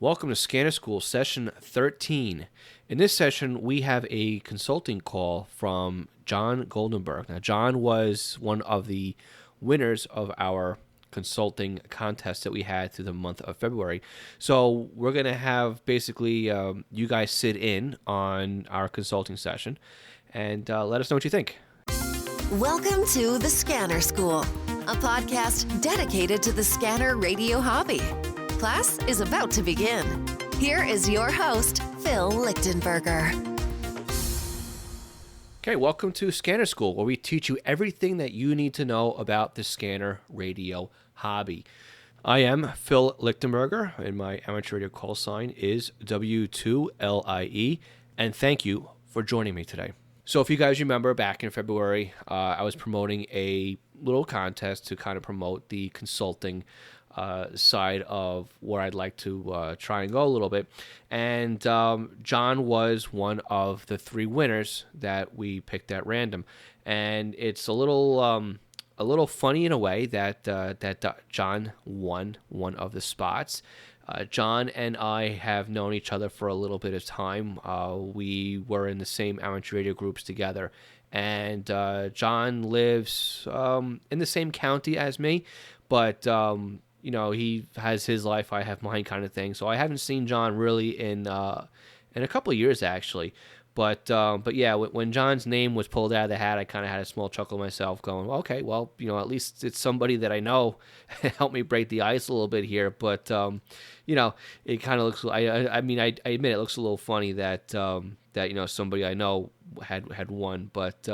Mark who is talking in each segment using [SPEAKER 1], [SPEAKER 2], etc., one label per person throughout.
[SPEAKER 1] Welcome to Scanner School Session 13. In this session, we have a consulting call from Jon Goldenberg. Now, Jon was one of the winners of our consulting contest that we had through the month of February. So we're going to have basically you guys sit in on our consulting session and let us know what you think.
[SPEAKER 2] Welcome to the Scanner School, a podcast dedicated to the scanner radio hobby. Class is about to begin. Here is your host, Phil Lichtenberger.
[SPEAKER 1] Okay, welcome to Scanner School, where we teach you everything that you need to know about the scanner radio hobby. I am Phil Lichtenberger, and my amateur radio call sign is W2LIE, and thank you for joining me today. So if you guys remember, back in February, I was promoting a little contest to kind of promote the consulting side of where I'd like to try and go a little bit. And Jon was one of the three winners that we picked at random. And it's a little funny in a way that Jon won one of the spots. Jon and I have known each other for a little bit of time. We were in the same amateur radio groups together. And Jon lives in the same county as me, but you know, he has his life, I have mine, kind of thing. So I haven't seen Jon really in a couple of years, actually. But yeah, when Jon's name was pulled out of the hat, I kind of had a small chuckle myself, going, okay, well, you know, at least it's somebody that I know helped me break the ice a little bit here. But you know, it kind of looks. I mean, I admit it looks a little funny that you know, somebody I know had won, but.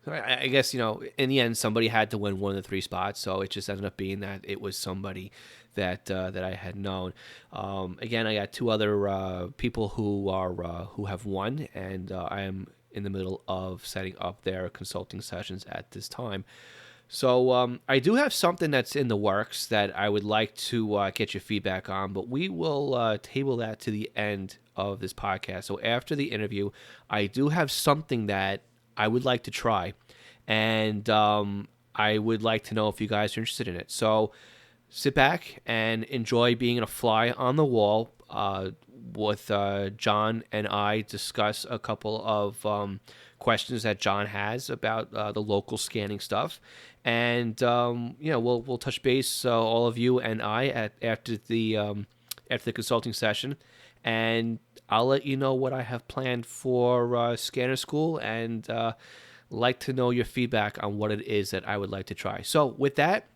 [SPEAKER 1] I guess, you know, in the end, somebody had to win one of the three spots, so it just ended up being that it was somebody that I had known. Again, I got two other people who have won, and I am in the middle of setting up their consulting sessions at this time. So I do have something that's in the works that I would like to get your feedback on, but we will table that to the end of this podcast. So after the interview, I do have something that I would like to try, and I would like to know if you guys are interested in it. So sit back and enjoy being a fly on the wall with Jon and I discuss a couple of questions that Jon has about the local scanning stuff, and you know, we'll touch base, all of you and I, after the consulting session, and I'll let you know what I have planned for Scanner School, and like to know your feedback on what it is that I would like to try. So with that,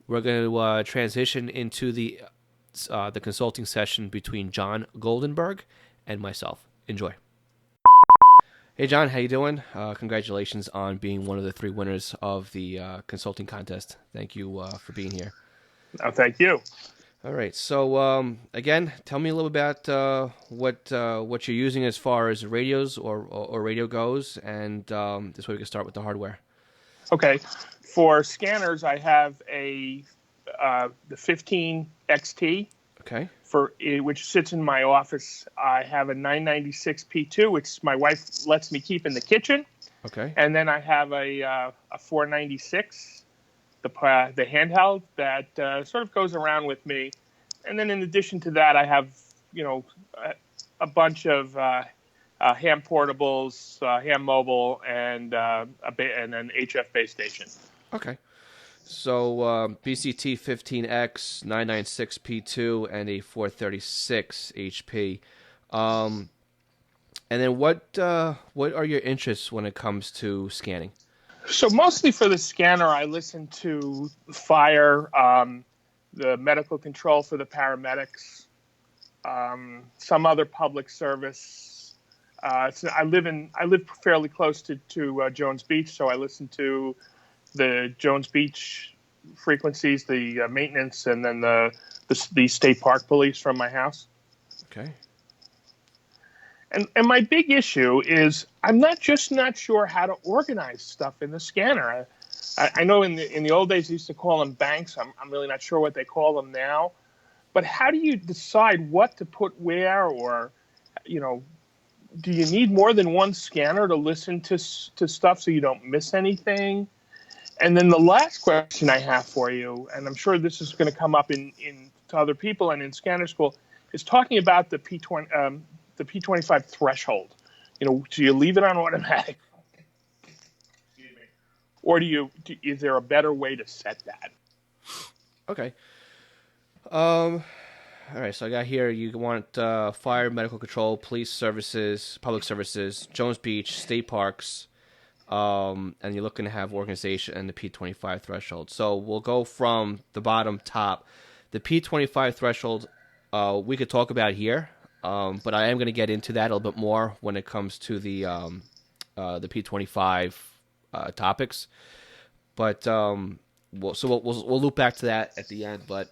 [SPEAKER 1] we're going to transition into the consulting session between Jon Goldenberg and myself. Enjoy. Hey, Jon, how you doing? Congratulations on being one of the three winners of the consulting contest. Thank you for being here.
[SPEAKER 3] Oh, thank you.
[SPEAKER 1] All right. So again, tell me a little about what you're using as far as radios or radio goes, and this way we can start with the hardware.
[SPEAKER 3] Okay. For scanners, I have the 15 XT.
[SPEAKER 1] Okay.
[SPEAKER 3] Which sits in my office. I have a 996 P2, which my wife lets me keep in the kitchen.
[SPEAKER 1] Okay.
[SPEAKER 3] And then I have a 496. The handheld that sort of goes around with me, and then in addition to that, I have, you know, a bunch of ham portables, ham mobile, and an HF base station.
[SPEAKER 1] Okay, so BCT 15X, 996 P2, and a 436 HP. And then what are your interests when it comes to scanning?
[SPEAKER 3] So mostly for the scanner, I listen to fire, the medical control for the paramedics, some other public service. So I live fairly close to Jones Beach, so I listen to the Jones Beach frequencies, the maintenance, and then the state park police from my house.
[SPEAKER 1] Okay.
[SPEAKER 3] And my big issue is I'm not sure how to organize stuff in the scanner. I know in the old days they used to call them banks. I'm really not sure what they call them now. But how do you decide what to put where, or, you know, do you need more than one scanner to listen to stuff so you don't miss anything? And then the last question I have for you, and I'm sure this is going to come up in to other people and in scanner school is talking about the P25 threshold. Do you leave it on automatic, or is there a better way to set that?
[SPEAKER 1] Okay. All right. So I got here. You want fire, medical control, police services, public services, Jones Beach, state parks, and you're looking to have organization and the P25 threshold. So we'll go from the bottom top. The P25 threshold, we could talk about here, but I am going to get into that a little bit more when it comes to the P25 topics. But we'll loop back to that at the end. But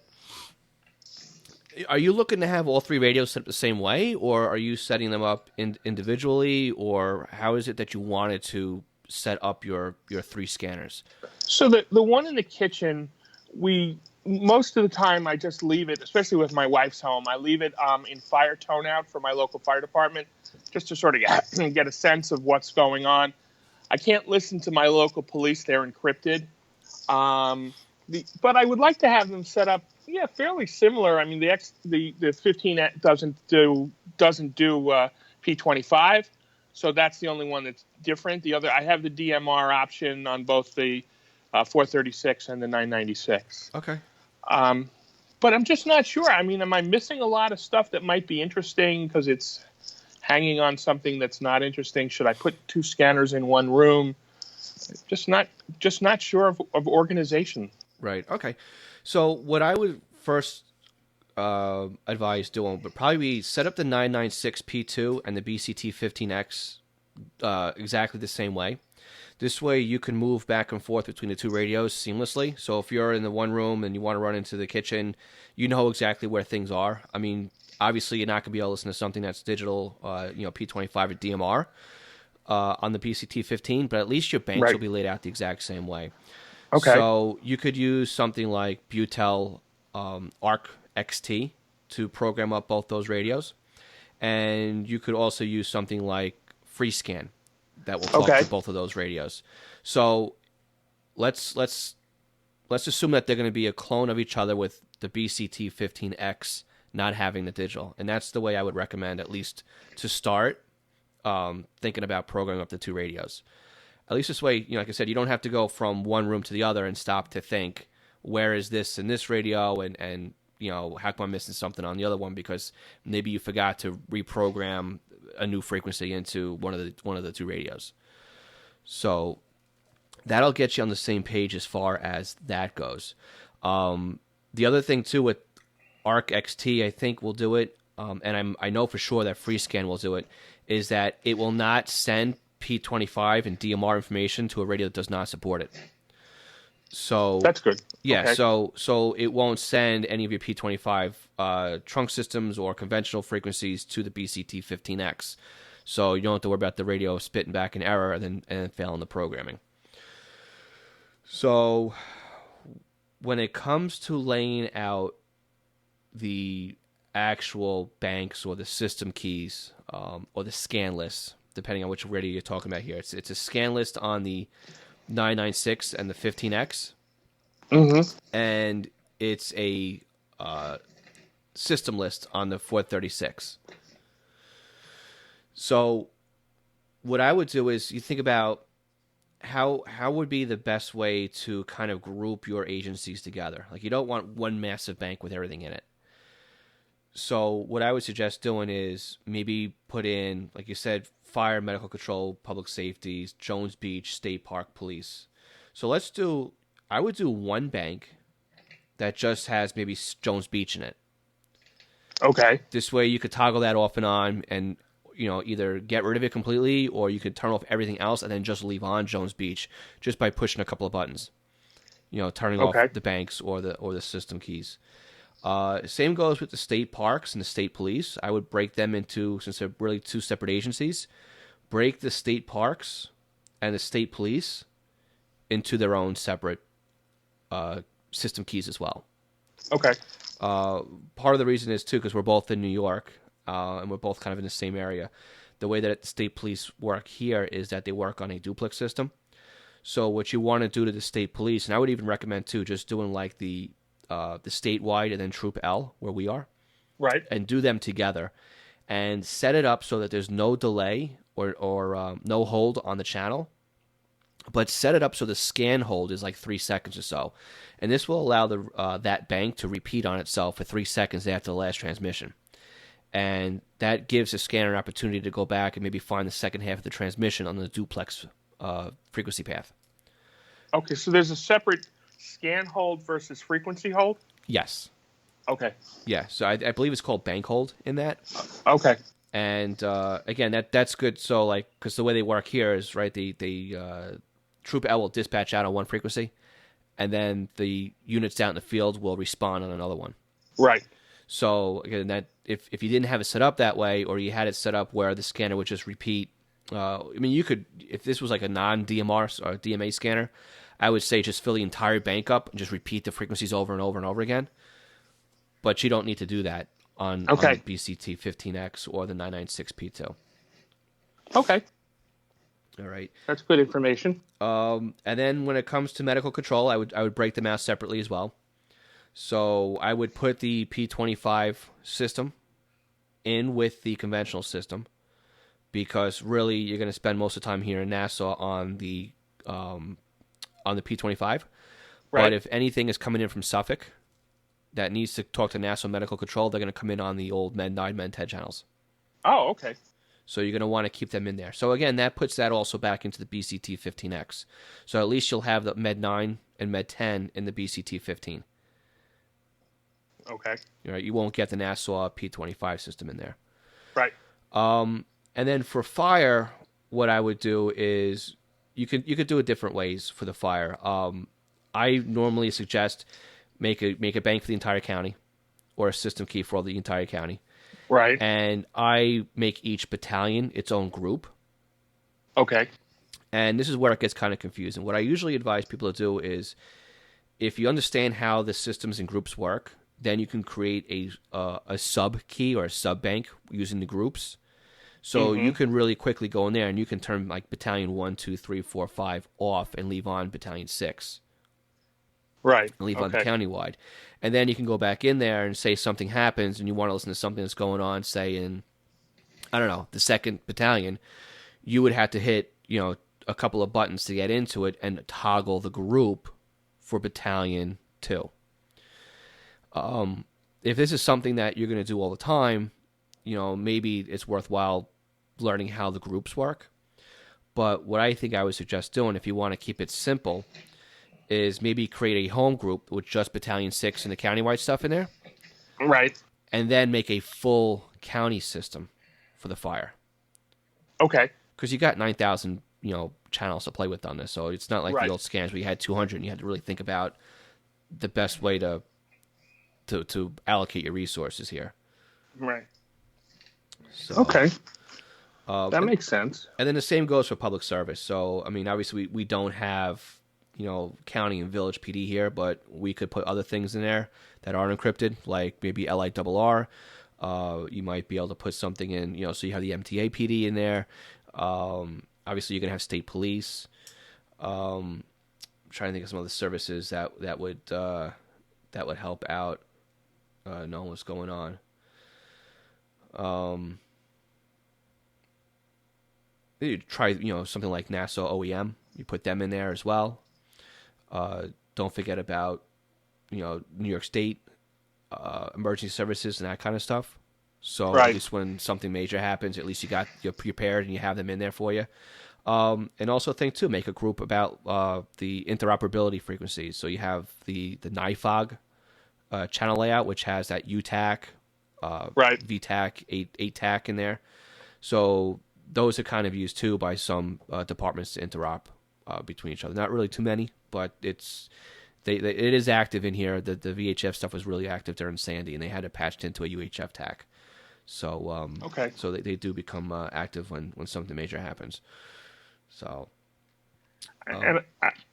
[SPEAKER 1] are you looking to have all three radios set up the same way, or are you setting them up individually, or how is it that you wanted to set up your three scanners?
[SPEAKER 3] So the one in the kitchen, most of the time I just leave it, especially with my wife's home, I leave it in fire tone out for my local fire department, just to sort of get a sense of what's going on. I can't listen to my local police; they're encrypted. But I would like to have them set up, fairly similar. I mean, the 15 doesn't do P25, so that's the only one that's different. The other, I have the DMR option on both the 436 and the 996.
[SPEAKER 1] Okay.
[SPEAKER 3] But I'm just not sure. I mean, am I missing a lot of stuff that might be interesting because it's hanging on something that's not interesting? Should I put two scanners in one room? Just not sure of organization.
[SPEAKER 1] Right. Okay. So what I would first advise doing would probably be set up the 996P2 and the BCT15X exactly the same way. This way you can move back and forth between the two radios seamlessly. So if you're in the one room and you want to run into the kitchen, you know exactly where things are. I mean, obviously you're not going to be able to listen to something that's digital, P25 or DMR on the BCT15, but at least your banks will be laid out the exact same way.
[SPEAKER 3] Okay.
[SPEAKER 1] So you could use something like Butel ARC XT to program up both those radios, and you could also use something like FreeScan that will talk to both of those radios. So let's assume that they're going to be a clone of each other with the BCT15X not having the digital, and that's the way I would recommend, at least to start thinking about programming up the two radios. At least this way, like I said, you don't have to go from one room to the other and stop to think, where is this in this radio, and how come I'm missing something on the other one, because maybe you forgot to reprogram a new frequency into one of the two radios. So that'll get you on the same page as far as that goes. The other thing too with ARC XT, I think will do it, and I know for sure that FreeScan will do it, is that it will not send P25 and DMR information to a radio that does not support it. So
[SPEAKER 3] that's good.
[SPEAKER 1] Yeah.
[SPEAKER 3] Okay.
[SPEAKER 1] So it won't send any of your P25 trunk systems or conventional frequencies to the BCT15X. So you don't have to worry about the radio spitting back an error and then failing the programming. So when it comes to laying out the actual banks or the system keys or the scan list, depending on which radio you're talking about here, it's a scan list on the 996 and the 15X, and it's a system list on the 436. So what I would do is you think about how would be the best way to kind of group your agencies together. Like, you don't want one massive bank with everything in it. So what I would suggest doing is maybe put in, like you said, fire, medical control, public safety, Jones Beach, state park, police. So I would do one bank that just has maybe Jones Beach in it.
[SPEAKER 3] Okay.
[SPEAKER 1] This way you could toggle that off and on and, either get rid of it completely, or you could turn off everything else and then just leave on Jones Beach just by pushing a couple of buttons. Turning off the banks or the system keys. Same goes with the state parks and the state police. I would break them into, since they're really two separate agencies, break the state parks and the state police into their own separate system keys as well.
[SPEAKER 3] Okay.
[SPEAKER 1] Part of the reason is, too, because we're both in New York and we're both kind of in the same area. The way that the state police work here is that they work on a duplex system. So what you want to do to the state police, and I would even recommend, too, just doing like the the statewide and then Troop L, where we are,
[SPEAKER 3] Right.
[SPEAKER 1] and do them together, and set it up so that there's no delay or no hold on the channel, but set it up so the scan hold is like 3 seconds or so, and this will allow that bank to repeat on itself for 3 seconds after the last transmission. And that gives the scanner an opportunity to go back and maybe find the second half of the transmission on the duplex frequency path.
[SPEAKER 3] Okay, so there's a separate scan hold versus frequency hold?
[SPEAKER 1] Yes.
[SPEAKER 3] Okay.
[SPEAKER 1] Yeah, so I believe it's called bank hold in that.
[SPEAKER 3] Okay.
[SPEAKER 1] And again, that's good. So like, because the way they work here is right, the Troop L will dispatch out on one frequency, and then the units out in the field will respond on another one.
[SPEAKER 3] Right.
[SPEAKER 1] So again, that if you didn't have it set up that way, or you had it set up where the scanner would just repeat, I mean, you could, if this was like a non-DMR or DMA scanner, I would say just fill the entire bank up and just repeat the frequencies over and over and over again. But you don't need to do that on the BCT 15X or the 996P2.
[SPEAKER 3] Okay.
[SPEAKER 1] All right.
[SPEAKER 3] That's good information.
[SPEAKER 1] And then when it comes to medical control, I would break them out separately as well. So I would put the P25 system in with the conventional system, because really you're going to spend most of the time here in Nassau on the P25. Right. But if anything is coming in from Suffolk that needs to talk to Nassau Medical Control, they're going to come in on the old Med 9, Med 10 channels.
[SPEAKER 3] Oh, okay.
[SPEAKER 1] So you're going to want to keep them in there. So again, that puts that also back into the BCT 15X. So at least you'll have the Med 9 and Med 10 in the BCT 15.
[SPEAKER 3] Okay.
[SPEAKER 1] All right, you won't get the Nassau P25 system in there.
[SPEAKER 3] Right.
[SPEAKER 1] And then for fire, what I would do is you could do it different ways for the fire. I normally suggest make a bank for the entire county, or a system key for all the entire county.
[SPEAKER 3] Right.
[SPEAKER 1] And I make each battalion its own group.
[SPEAKER 3] Okay.
[SPEAKER 1] And this is where it gets kind of confusing. What I usually advise people to do is, if you understand how the systems and groups work, then you can create a sub key or a sub bank using the groups. So you can really quickly go in there and you can turn like battalion 1, 2, 3, 4, 5 off and leave on battalion 6.
[SPEAKER 3] Right.
[SPEAKER 1] And leave on the countywide. And then you can go back in there and say something happens and you want to listen to something that's going on, say in, I don't know, the 2nd Battalion. You would have to hit, a couple of buttons to get into it and toggle the group for battalion 2. If this is something that you're going to do all the time, maybe it's worthwhile learning how the groups work. But what I think I would suggest doing, if you want to keep it simple, is maybe create a home group with just battalion 6 and the countywide stuff in there.
[SPEAKER 3] Right.
[SPEAKER 1] And then make a full county system for the fire.
[SPEAKER 3] Okay.
[SPEAKER 1] Because you got 9,000, channels to play with on this. So it's not like the old scans where you had 200 and you had to really think about the best way to allocate your resources here.
[SPEAKER 3] Right.
[SPEAKER 1] So,
[SPEAKER 3] okay. That makes sense.
[SPEAKER 1] And then the same goes for public service. So, I mean, obviously we don't have, county and village PD here, but we could put other things in there that aren't encrypted, like maybe LIRR. You might be able to put something in, so you have the MTA PD in there. Obviously, you're going to have state police. I'm trying to think of some other services that would help out know what's going on. You try, something like Nassau OEM. You put them in there as well. Don't forget about, New York State emergency services and that kind of stuff. So at least when something major happens, at least you're prepared and you have them in there for you. And also think too, make a group about the interoperability frequencies. So you have the NIFOG channel layout, which has that UTAC, VTAC, 8TAC in there. So those are kind of used too by some departments to interop between each other. Not really too many, but it is active in here. The VHF stuff was really active during Sandy, and they had it patched into a UHF TAC. So so they do become active when something major happens. So,
[SPEAKER 3] and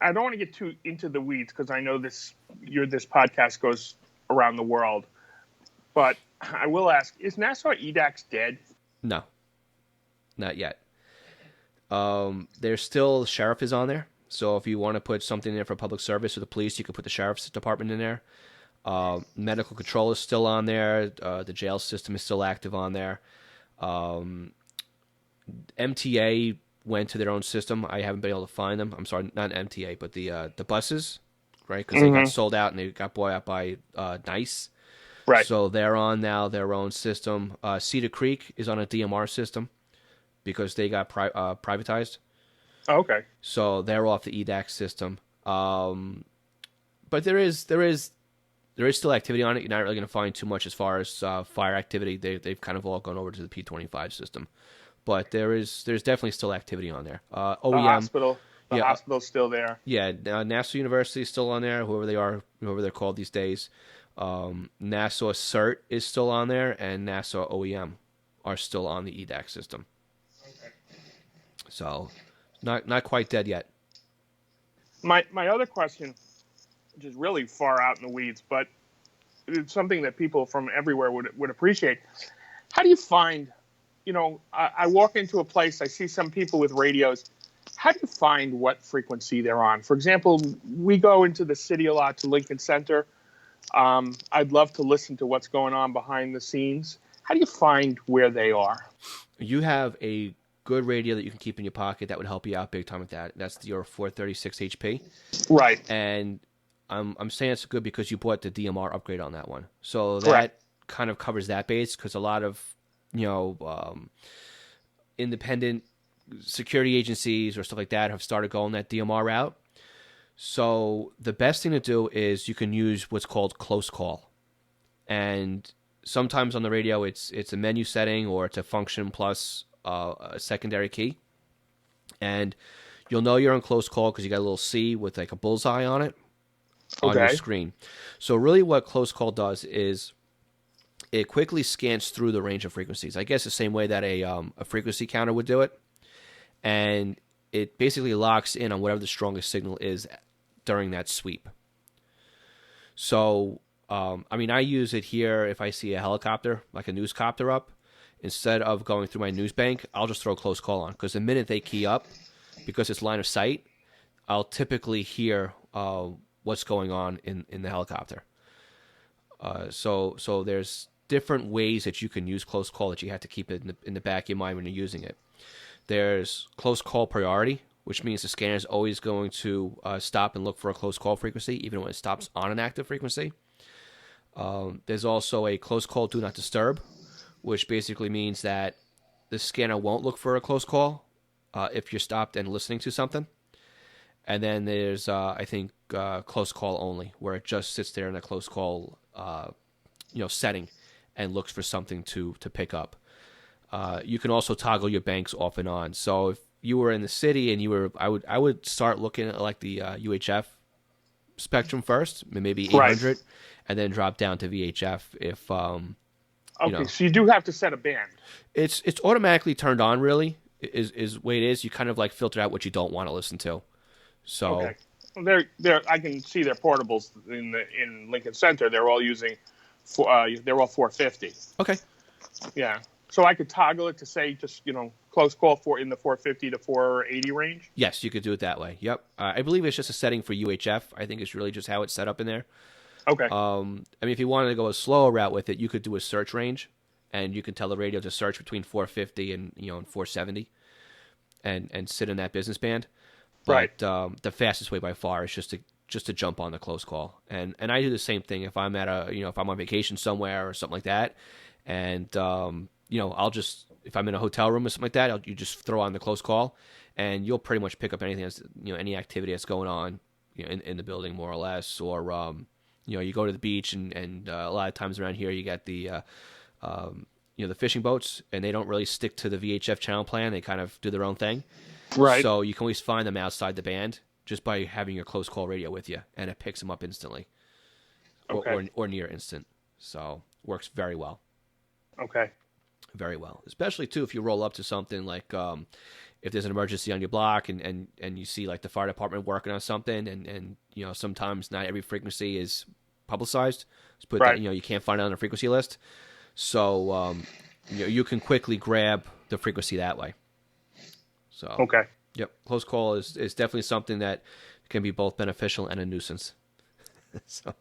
[SPEAKER 3] I don't want to get too into the weeds because I know this podcast goes around the world, but I will ask: is Nassau EDACS dead?
[SPEAKER 1] No, not yet. There's still sheriff is on there. So if you want to put something in there for public service or the police, you can put the sheriff's department in there. Medical control is still on there. The jail system is still active on there. MTA went to their own system. I haven't been able to find them. I'm sorry, not MTA, but the buses, right? Because they got sold out and they got bought out by NICE.
[SPEAKER 3] Right.
[SPEAKER 1] So they're on now their own system. Cedar Creek is on a DMR system because they got privatized.
[SPEAKER 3] Oh, okay.
[SPEAKER 1] So they're off the EDACS system. But there is still activity on it. You're not really going to find too much as far as fire activity. They've kind of all gone over to the P25 system. But there's definitely still activity on there. OEM.
[SPEAKER 3] The hospital's still there.
[SPEAKER 1] Yeah, Nassau University is still on there, whoever they're called these days. Nassau CERT is still on there, and Nassau OEM are still on the EDACS system.
[SPEAKER 3] Okay.
[SPEAKER 1] So, not quite dead yet.
[SPEAKER 3] My other question, which is really far out in the weeds, but it's something that people from everywhere would appreciate. How do you find, I walk into a place, I see some people with radios. How do you find what frequency they're on? For example, we go into the city a lot to Lincoln Center. I'd love to listen to what's going on behind the scenes. How do you find where they are?
[SPEAKER 1] You have a good radio that you can keep in your pocket that would help you out big time with that. That's your 436 HP.
[SPEAKER 3] Right.
[SPEAKER 1] And I'm saying it's good because you bought the DMR upgrade on that one. So
[SPEAKER 3] Correct.
[SPEAKER 1] that kind of covers that base because a lot of, independent security agencies or stuff like that have started going that DMR route. So the best thing to do is you can use what's called close call. And sometimes on the radio it's a menu setting or it's a function plus a secondary key. And you'll know you're on close call because you got a little C with like a bullseye on it on your screen. So really what close call does is it quickly scans through the range of frequencies. I guess the same way that a frequency counter would do it. And it basically locks in on whatever the strongest signal is during that sweep. So, I use it here if I see a helicopter, like a newscopter up. Instead of going through my news bank, I'll just throw close call on. Because the minute they key up, because it's line of sight, I'll typically hear what's going on in the helicopter. So there's different ways that you can use close call that you have to keep it in the back of your mind when you're using it. There's close call priority, which means the scanner is always going to stop and look for a close call frequency, even when it stops on an active frequency. There's also a close call do not disturb, which basically means that the scanner won't look for a close call if you're stopped and listening to something. And then there's, close call only, where it just sits there in a close call, setting and looks for something to pick up. You can also toggle your banks off and on. So if you were in the city and I would start looking at like the UHF spectrum first, maybe 800, and then drop down to VHF if.
[SPEAKER 3] So you do have to set a band.
[SPEAKER 1] It's automatically turned on. Really, is the way it is. You kind of like filter out what you don't want to listen to. So.
[SPEAKER 3] Okay. Well, I can see their portables in Lincoln Center. They're all using, they're all 450.
[SPEAKER 1] Okay.
[SPEAKER 3] Yeah. So I could toggle it to say just, close call in the 450 to 480 range?
[SPEAKER 1] Yes, you could do it that way. Yep. I believe it's just a setting for UHF. I think it's really just how it's set up in there.
[SPEAKER 3] Okay.
[SPEAKER 1] If you wanted to go a slower route with it, you could do a search range, and you can tell the radio to search between 450 and 470 and sit in that business band. But the fastest way by far is just to jump on the close call. And I do the same thing if I'm at if I'm on vacation somewhere or something like that. And, I'll just, if I'm in a hotel room or something like that, you just throw on the close call and you'll pretty much pick up anything that's, any activity that's going on, in the building more or less. Or, you go to the beach and a lot of times around here you got the fishing boats and they don't really stick to the VHF channel plan. They kind of do their own thing.
[SPEAKER 3] Right.
[SPEAKER 1] So you can always find them outside the band just by having your close call radio with you, and it picks them up instantly, or near instant. So works very well.
[SPEAKER 3] Okay.
[SPEAKER 1] Very well, especially too if you roll up to something like if there's an emergency on your block and you see like the fire department working on something, and sometimes not every frequency is publicized. Let's put that, you can't find it on a frequency list, so you can quickly grab the frequency that way. So
[SPEAKER 3] okay.
[SPEAKER 1] Yep, close call is definitely something that can be both beneficial and a nuisance. So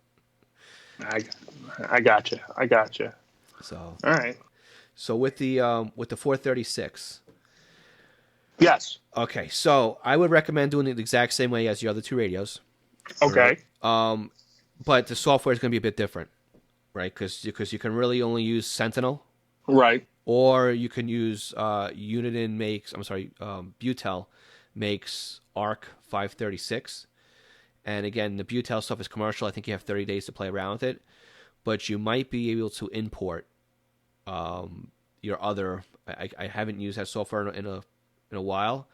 [SPEAKER 3] I gotcha. I gotcha.
[SPEAKER 1] So
[SPEAKER 3] All right.
[SPEAKER 1] so with the 436.
[SPEAKER 3] Yes.
[SPEAKER 1] Okay, so I would recommend doing it the exact same way as the other two radios.
[SPEAKER 3] Okay.
[SPEAKER 1] Right? But the software is going to be a bit different, right? Because you can really only use Sentinel,
[SPEAKER 3] Right.
[SPEAKER 1] or you can use Butel makes ARC 536. And again, the Butel stuff is commercial. I think you have 30 days to play around with it. But you might be able to import your other. I haven't used that software in a while,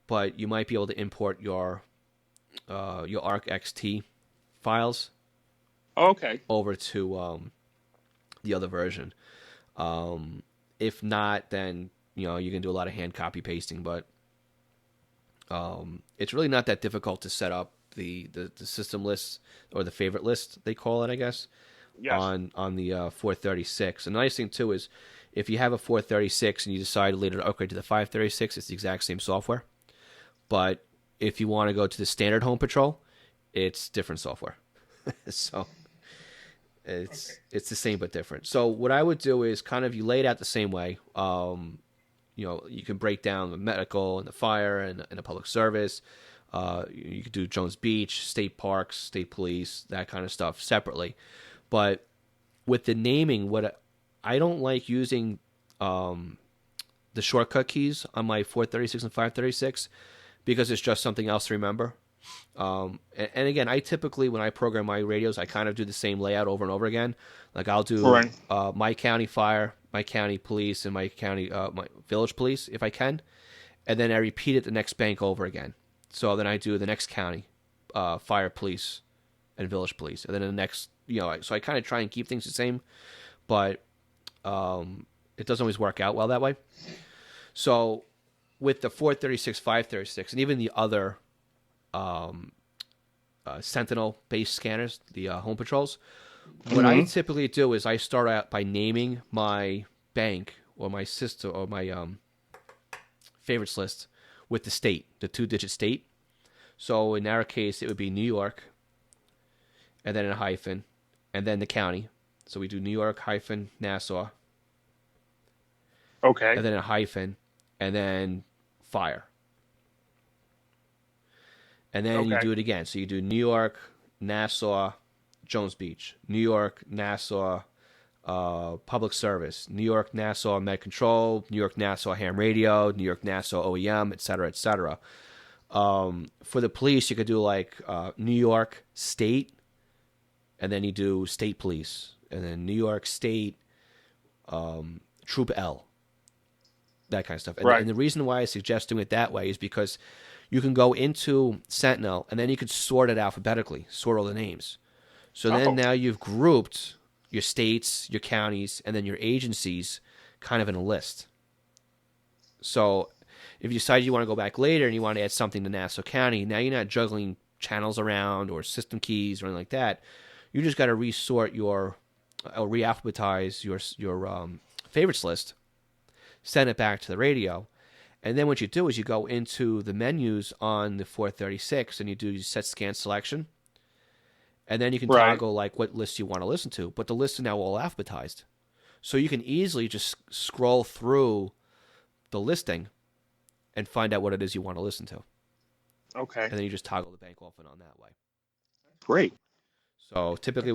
[SPEAKER 1] but you might be able to import your ARC XT files
[SPEAKER 3] Okay.
[SPEAKER 1] over to the other version. If not, then you can do a lot of hand copy pasting, but it's really not that difficult to set up the system list, or the favorite list they call it, I guess.
[SPEAKER 3] Yes.
[SPEAKER 1] On the 436. And the nice thing too is if you have a 436 and you decide later to upgrade to the 536, it's the exact same software. But if you want to go to the standard home patrol, it's different software. So it's the same but different. So what I would do is kind of, you lay it out the same way. You can break down the medical and the fire and the public service. You could do Jones Beach, state parks, state police, that kind of stuff separately. But with the naming, what I don't like using the shortcut keys on my 436 and 536 because it's just something else to remember. And again, I typically, when I program my radios, I kind of do the same layout over and over again. Like I'll do my county fire, my county police, and my county my village police if I can, and then I repeat it the next bank over again. So then I do the next county fire, police, and village police, and then the next, so I kind of try and keep things the same, but it doesn't always work out well that way. So with the 436, 536, and even the other Sentinel-based scanners, the home patrols, what I typically do is I start out by naming my bank or my system or my favorites list with the state, the 2-digit state. So in our case, it would be New York, and then a hyphen, and then the county. So we do New York hyphen Nassau.
[SPEAKER 3] Okay.
[SPEAKER 1] And then a hyphen, and then fire. And then you do it again. So you do New York, Nassau, Jones Beach, New York, Nassau, public service, New York, Nassau, med control, New York, Nassau, ham radio, New York, Nassau, OEM, etc., etc. For the police, you could do like New York State, and then you do State Police, and then New York State, Troop L, that kind of stuff. And the reason why I suggest doing it that way is because you can go into Sentinel, and then you could sort it alphabetically, sort all the names. So then now you've grouped your states, your counties, and then your agencies kind of in a list. So if you decide you want to go back later and you want to add something to Nassau County, now you're not juggling channels around or system keys or anything like that. You just got to resort or realphabetize your favorites list, send it back to the radio, and then what you do is you go into the menus on the 436 and you do set scan selection, and then you can toggle like what list you want to listen to. But the lists are now all alphabetized, so you can easily just scroll through the listing and find out what it is you want to listen to.
[SPEAKER 3] Okay.
[SPEAKER 1] And then you just toggle the bank off and on that way.
[SPEAKER 3] Great.
[SPEAKER 1] So typically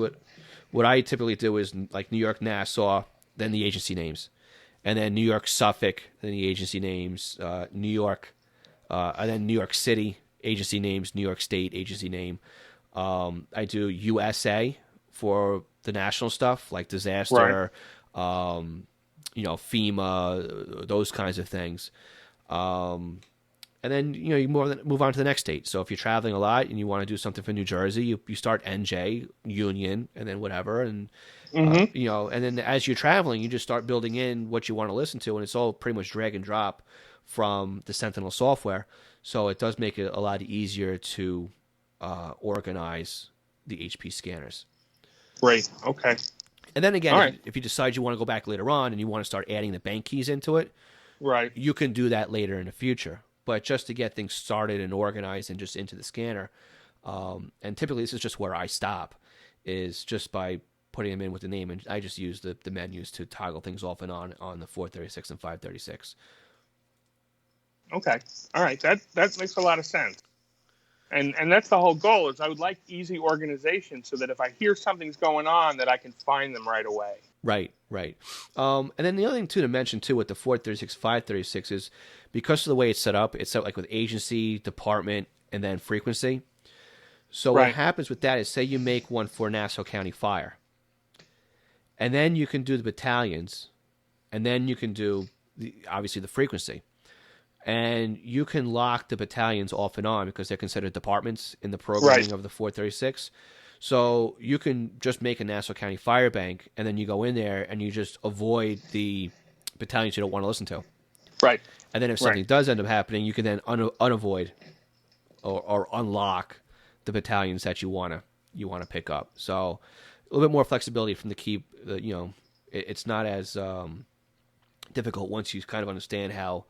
[SPEAKER 1] what I typically do is like New York, Nassau, then the agency names. And then New York, Suffolk, then the agency names. New York, and then New York City, agency names. New York State, agency name. I do USA for the national stuff, like disaster, FEMA, those kinds of things. And then you move on to the next state. So if you're traveling a lot and you want to do something for New Jersey, you start NJ, Union, and then whatever, and and then as you're traveling, you just start building in what you want to listen to, and it's all pretty much drag and drop from the Sentinel software. So it does make it a lot easier to organize the HP scanners.
[SPEAKER 3] Great. Okay.
[SPEAKER 1] And then again, if you decide you want to go back later on and you want to start adding the bank keys into it, you can do that later in the future. But just to get things started and organized and just into the scanner, and typically this is just where I stop, is just by putting them in with the name, and I just use the menus to toggle things off and on the 436 and 536.
[SPEAKER 3] Okay. All right. That makes a lot of sense. And that's the whole goal, is I would like easy organization so that if I hear something's going on, that I can find them right away.
[SPEAKER 1] Right. And then the other thing, too, to mention, too, with the 436, 536 is because of the way it's set up like with agency, department, and then frequency. So what happens with that is, say you make one for Nassau County Fire, and then you can do the battalions, and then you can do, obviously, the frequency. And you can lock the battalions off and on because they're considered departments in the programming of the 436. So you can just make a Nassau County Fire Bank, and then you go in there and you just avoid the battalions you don't want to listen to.
[SPEAKER 3] Right.
[SPEAKER 1] And then if something does end up happening, you can then unavoid or unlock the battalions that you want to pick up. So a little bit more flexibility from the key. It's not as difficult once you kind of understand how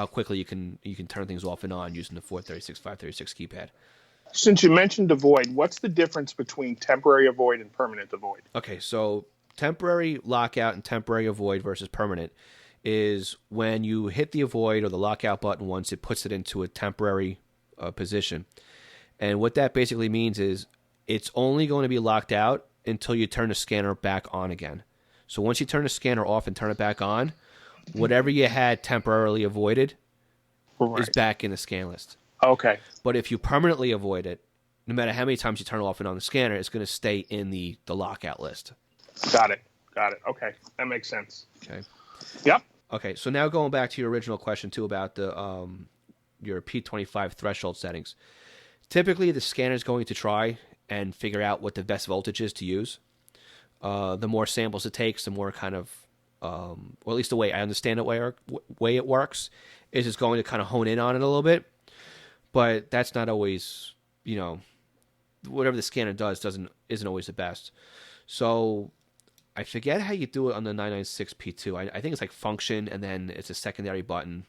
[SPEAKER 1] quickly you can turn things off and on using the 436, 536 keypad.
[SPEAKER 3] Since you mentioned avoid, what's the difference between temporary avoid and permanent avoid?
[SPEAKER 1] Okay, so temporary lockout and temporary avoid versus permanent is when you hit the avoid or the lockout button once, it puts it into a temporary position. And what that basically means is it's only going to be locked out until you turn the scanner back on again. So once you turn the scanner off and turn it back on, whatever you had temporarily avoided is back in the scan list.
[SPEAKER 3] Okay.
[SPEAKER 1] But if you permanently avoid it, no matter how many times you turn it off and on the scanner, it's going to stay in the lockout list.
[SPEAKER 3] Got it. Okay. That makes sense.
[SPEAKER 1] Okay.
[SPEAKER 3] Yep.
[SPEAKER 1] Okay, so now going back to your original question, too, about the your P25 threshold settings. Typically, the scanner is going to try and figure out what the best voltage is to use. The more samples it takes, the more kind of or at least the way I understand it, way it works, is it's going to kind of hone in on it a little bit. But that's not always, whatever the scanner does isn't always the best. So I forget how you do it on the 996P2. I think it's like function, and then it's a secondary button.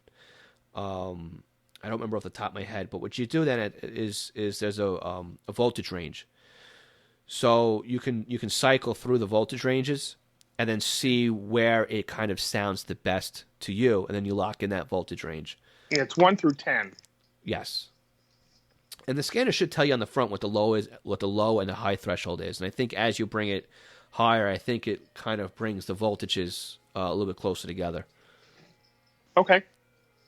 [SPEAKER 1] I don't remember off the top of my head, but what you do then is there's a voltage range. So you can cycle through the voltage ranges and then see where it kind of sounds the best to you, and then you lock in that voltage range.
[SPEAKER 3] Yeah, it's 1 through 10.
[SPEAKER 1] Yes. And the scanner should tell you on the front what the low and the high threshold is. And I think as you bring it higher, I think it kind of brings the voltages a little bit closer together.
[SPEAKER 3] Okay.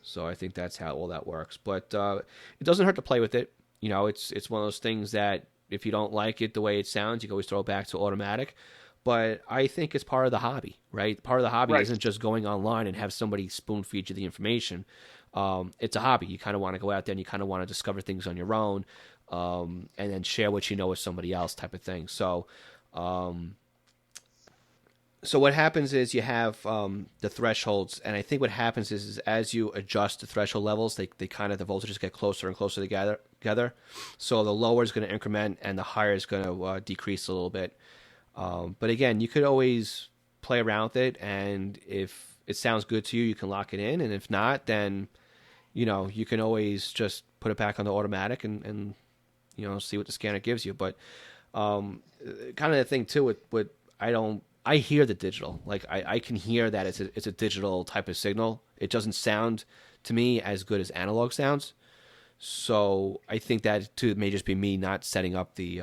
[SPEAKER 1] So I think that's how all that works. But it doesn't hurt to play with it. It's one of those things that if you don't like it the way it sounds, you can always throw it back to automatic. But I think it's part of the hobby, right? Part of the hobby isn't just going online and have somebody spoon feed you the information. It's a hobby. You kind of want to go out there and you kind of want to discover things on your own, and then share what you know with somebody else, type of thing. So what happens is you have the thresholds, and I think what happens is as you adjust the threshold levels, the voltages get closer and closer together. So the lower is going to increment and the higher is going to decrease a little bit. But again, you could always play around with it, and if it sounds good to you, you can lock it in, and if not, then you can always just put it back on the automatic and see what the scanner gives you. But kind of the thing too with I hear the digital, like I can hear that it's a digital type of signal. It doesn't sound to me as good as analog sounds. So I think that too may just be me not setting up the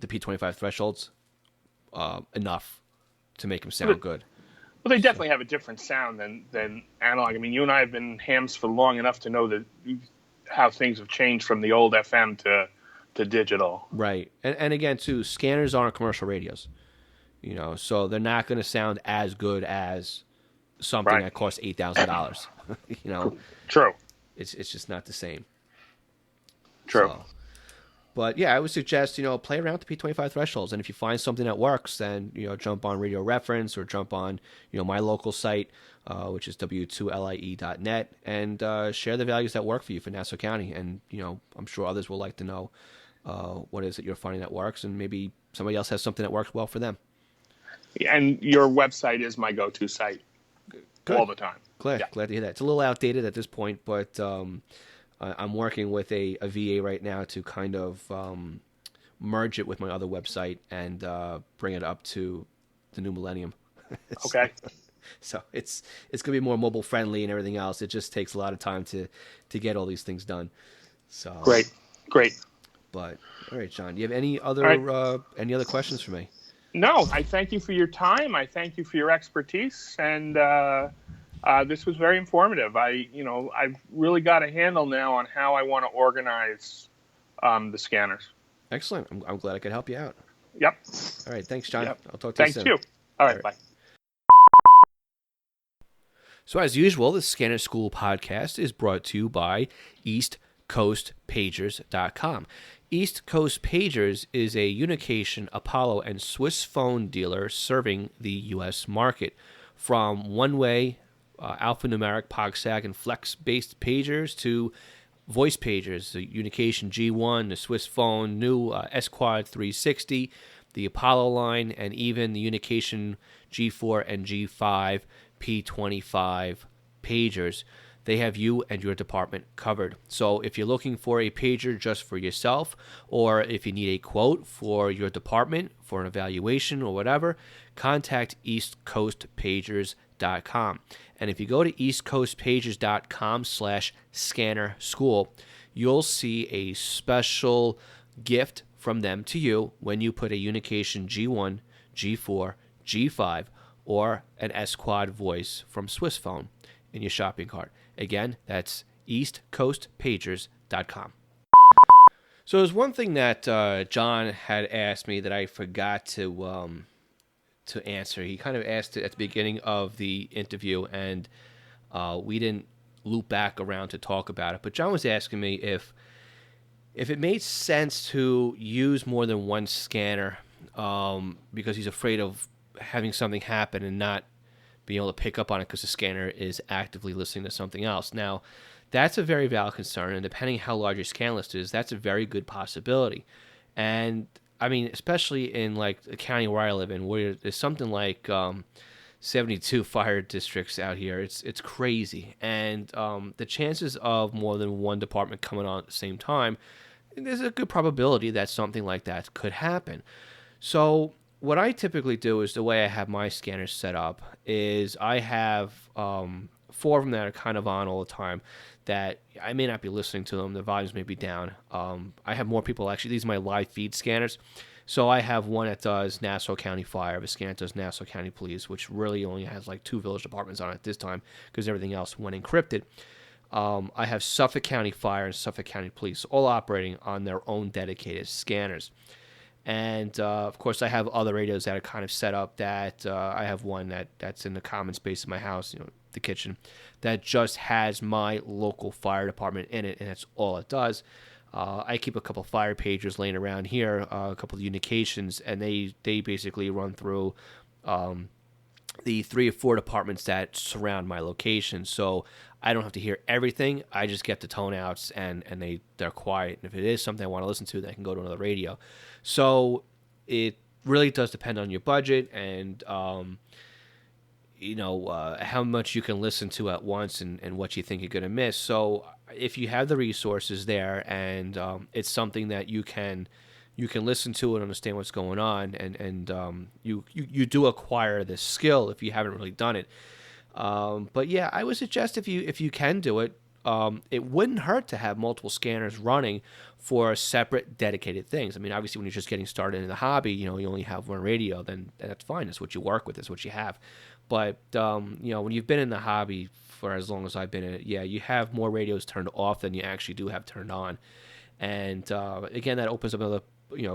[SPEAKER 1] P25 thresholds enough to make them sound good.
[SPEAKER 3] Well, they definitely have a different sound than analog. I mean, you and I have been hams for long enough to know how things have changed from the old FM to digital.
[SPEAKER 1] Right. And again, too, scanners aren't commercial radios. So they're not going to sound as good as something that costs $8,000.
[SPEAKER 3] True.
[SPEAKER 1] It's just not the same.
[SPEAKER 3] True.
[SPEAKER 1] So, but yeah, I would suggest, play around with the P25 thresholds. And if you find something that works, then, jump on Radio Reference or jump on, my local site, which is w2lie.net, and share the values that work for you for Nassau County. And, I'm sure others will like to know what it is that you're finding that works. And maybe somebody else has something that works well for them.
[SPEAKER 3] And your website is my go-to site. Good. All the time.
[SPEAKER 1] Glad to hear that. It's a little outdated at this point, but I'm working with a VA right now to kind of merge it with my other website and bring it up to the new millennium.
[SPEAKER 3] Okay.
[SPEAKER 1] So it's going to be more mobile friendly and everything else. It just takes a lot of time to get all these things done. So
[SPEAKER 3] Great.
[SPEAKER 1] But all right, Jon, do you have any other questions for me?
[SPEAKER 3] No, I thank you for your time. I thank you for your expertise, and this was very informative. I've really got a handle now on how I want to organize the scanners.
[SPEAKER 1] Excellent. I'm glad I could help you out.
[SPEAKER 3] Yep.
[SPEAKER 1] All right. Thanks, Jon.
[SPEAKER 3] Yep.
[SPEAKER 1] I'll talk to you soon.
[SPEAKER 3] Thank you. All right. Bye.
[SPEAKER 1] So as usual, the Scanner School podcast is brought to you by EastCoastPagers.com. East Coast Pagers is a Unication, Apollo, and Swiss phone dealer serving the U.S. market. From one-way, alphanumeric, POGSAG, and flex-based pagers to voice pagers, the Unication G1, the Swiss phone, new S-Quad 360, the Apollo line, and even the Unication G4 and G5 P25 pagers. They have you and your department covered. So if you're looking for a pager just for yourself, or if you need a quote for your department for an evaluation or whatever, contact EastCoastPagers.com. And if you go to EastCoastPagers.com/scanner school, you'll see a special gift from them to you when you put a Unication G1, G4, G5, or an S-Quad voice from Swiss phone in your shopping cart. Again, that's EastCoastPagers.com. So there's one thing that Jon had asked me that I forgot to answer. He kind of asked it at the beginning of the interview, and we didn't loop back around to talk about it. But Jon was asking me if it made sense to use more than one scanner because he's afraid of having something happen and not being able to pick up on it because the scanner is actively listening to something else. Now, that's a very valid concern, and depending how large your scan list is, that's a very good possibility. And I mean, especially in like the county where I live in, where there's something like 72 fire districts out here. It's crazy, and the chances of more than one department coming on at the same time, there's a good probability that something like that could happen. So what I typically do is the way I have my scanners set up is I have 4 of them that are kind of on all the time that I may not be listening to them. The volumes may be down. I have more people actually. These are my live feed scanners. So I have one that does Nassau County Fire. I have a scanner that does Nassau County Police, which really only has like 2 village departments on it this time because everything else went encrypted. I have Suffolk County Fire and Suffolk County Police all operating on their own dedicated scanners. And, of course, I have other radios that are kind of set up that I have one that's in the common space of my house, the kitchen, that just has my local fire department in it, and that's all it does. I keep a couple fire pagers laying around here, a couple of Unications, and they basically run through the 3 or 4 departments that surround my location. So I don't have to hear everything. I just get the tone outs, and they're quiet. And if it is something I want to listen to, then I can go to another radio. So it really does depend on your budget and, how much you can listen to at once and what you think you're going to miss. So if you have the resources there and it's something that you can listen to and understand what's going on, and you do acquire this skill if you haven't really done it. But yeah, I would suggest if you can do it, it wouldn't hurt to have multiple scanners running for separate dedicated things. I mean, obviously when you're just getting started in the hobby, you only have one radio, then that's fine. That's what you work with. That's what you have. But, when you've been in the hobby for as long as I've been in it, yeah, you have more radios turned off than you actually do have turned on. And, again, that opens up another,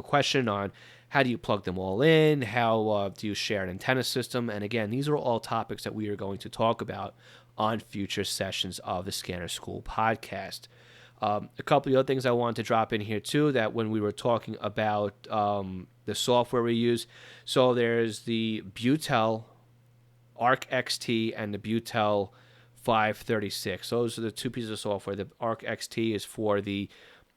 [SPEAKER 1] question on how do you plug them all in? How do you share an antenna system? And again, these are all topics that we are going to talk about on future sessions of the Scanner School podcast. A couple of other things I wanted to drop in here too, that when we were talking about the software we use, so there's the Butel Arc XT and the Butel 536. Those are the 2 pieces of software. The Arc XT is for the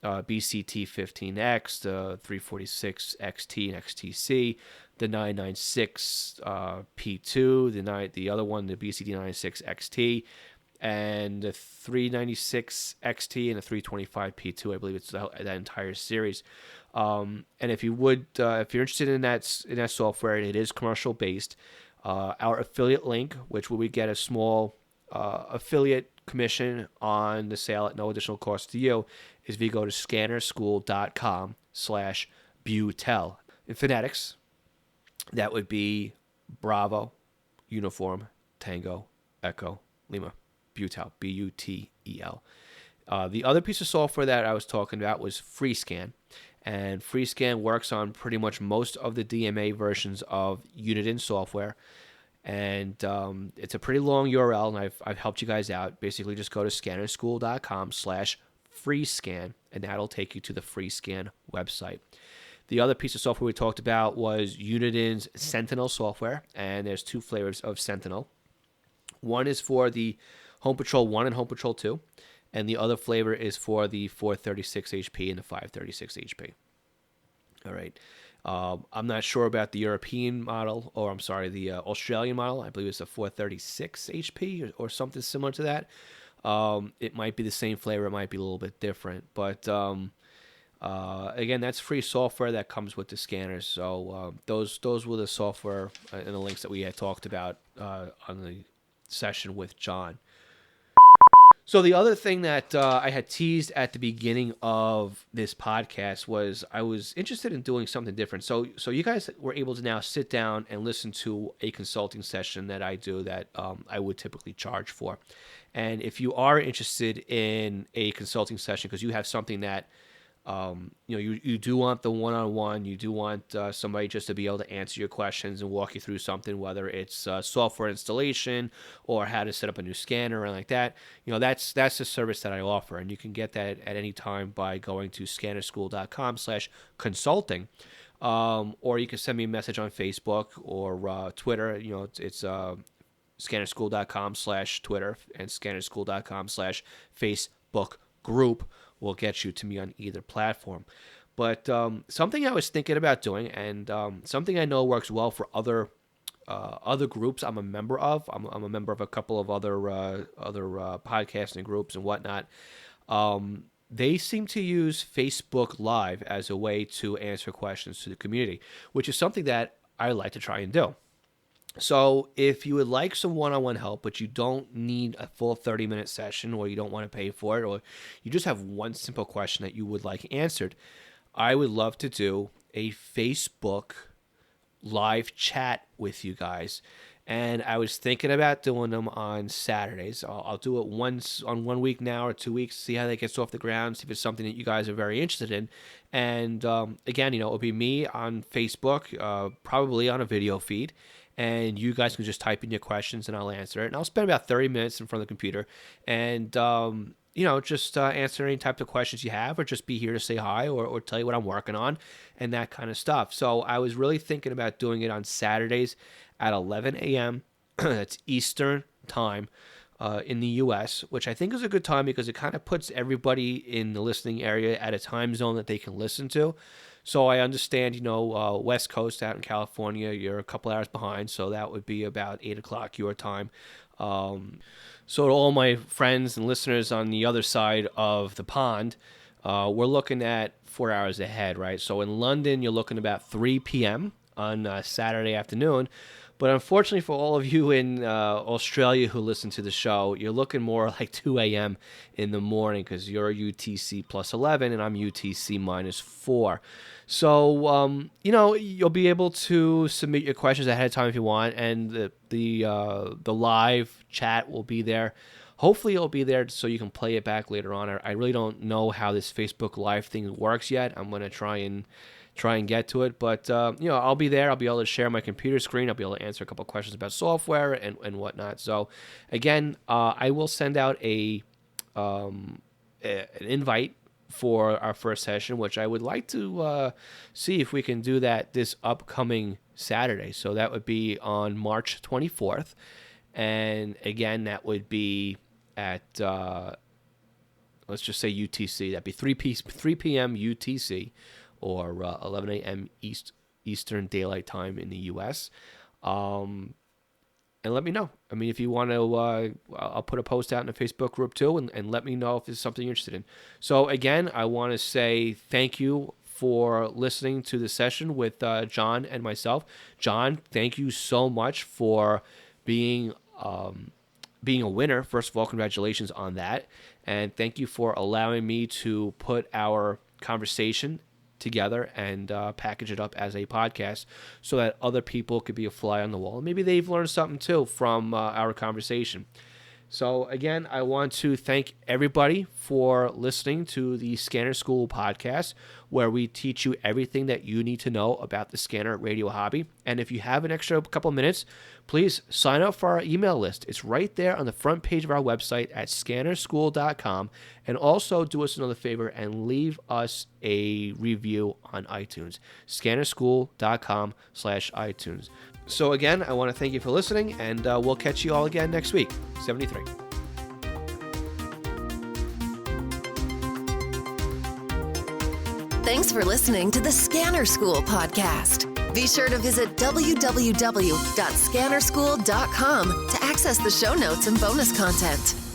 [SPEAKER 1] BCT15X, the 346 XT and XTC, the 996 P2, the other one, the BCT996 XT, and the 396 XT and the 325 P2. I believe it's that entire series. And if you're interested in that software, it is commercial based. Our affiliate link, which we get a small affiliate commission on the sale at no additional cost to you, is if you go to scannerschool.com/Butel. In phonetics, that would be Bravo, Uniform, Tango, Echo, Lima, Butel, Butel. The other piece of software that I was talking about was FreeScan. And FreeScan works on pretty much most of the DMA versions of Uniden software. And it's a pretty long URL, and I've helped you guys out. Basically, just go to scannerschool.com/FreeScan, and that'll take you to the FreeScan website. The other piece of software we talked about was Uniden's Sentinel software, and there's two flavors of Sentinel. One is for the Home Patrol 1 and Home Patrol 2, and the other flavor is for the 436 HP and the 536 HP. All right. I'm not sure about the European model, or I'm sorry, the Australian model. I believe it's a 436 HP or something similar to that. It might be the same flavor. It might be a little bit different. But again, that's free software that comes with the scanners. So those were the software and the links that we had talked about on the session with Jon. So the other thing that I had teased at the beginning of this podcast was I was interested in doing something different. So you guys were able to now sit down and listen to a consulting session that I do that I would typically charge for. And if you are interested in a consulting session because you have something that you do want the one-on-one, you do want somebody just to be able to answer your questions and walk you through something, whether it's software installation or how to set up a new scanner or like that, that's the service that I offer. And you can get that at any time by going to scannerschool.com/consulting. Or you can send me a message on Facebook or Twitter. It's scannerschool.com/Twitter and scannerschool.com/Facebook group will get you to me on either platform. But something I was thinking about doing, and something I know works well for other groups I'm a member of. I'm a member of a couple of other podcasting groups and whatnot. They seem to use Facebook Live as a way to answer questions to the community, which is something that I like to try and do. So if you would like some one-on-one help, but you don't need a full 30-minute session, or you don't want to pay for it, or you just have one simple question that you would like answered, I would love to do a Facebook live chat with you guys. And I was thinking about doing them on Saturdays. I'll do it once on 1 week now or 2 weeks, see how that gets off the ground, see if it's something that you guys are very interested in. And again, it'll be me on Facebook, probably on a video feed. And you guys can just type in your questions and I'll answer it. And I'll spend about 30 minutes in front of the computer and, just answer any type of questions you have, or just be here to say hi or tell you what I'm working on and that kind of stuff. So I was really thinking about doing it on Saturdays at 11 a.m. That's Eastern time in the U.S., which I think is a good time because it kind of puts everybody in the listening area at a time zone that they can listen to. So I understand, West Coast out in California, you're a couple hours behind, so that would be about 8 o'clock your time. So to all my friends and listeners on the other side of the pond, we're looking at 4 hours ahead, right? So in London, you're looking about 3 p.m. on Saturday afternoon. But unfortunately for all of you in Australia who listen to the show, you're looking more like 2 a.m. in the morning because you're UTC plus 11 and I'm UTC minus 4. So, you'll be able to submit your questions ahead of time if you want, and the live chat will be there. Hopefully it'll be there so you can play it back later on. I really don't know how this Facebook Live thing works yet. I'm going to try and get to it, but I'll be there. I'll be able to share my computer screen. I'll be able to answer a couple questions about software and whatnot. So again, I will send out an invite for our first session, which I would like to see if we can do that this upcoming Saturday. So that would be on March 24th, and again, that would be at let's just say UTC. That'd be 3 p.m. UTC. Or 11 a.m. Eastern Daylight Time in the U.S. and let me know. I mean, if you want to, I'll put a post out in the Facebook group too, and let me know if it's something you're interested in. So again, I want to say thank you for listening to the session with Jon and myself. Jon, thank you so much for being a winner. First of all, congratulations on that. And thank you for allowing me to put our conversation together and package it up as a podcast so that other people could be a fly on the wall. And maybe they've learned something too from our conversation. So again, I want to thank everybody for listening to the Scanner School podcast, where we teach you everything that you need to know about the scanner radio hobby. And if you have an extra couple minutes, please sign up for our email list. It's right there on the front page of our website at scannerschool.com. And also do us another favor and leave us a review on iTunes, scannerschool.com/iTunes. So again, I want to thank you for listening, and we'll catch you all again next week. 73.
[SPEAKER 2] Thanks for listening to the Scanner School podcast. Be sure to visit www.scannerschool.com to access the show notes and bonus content.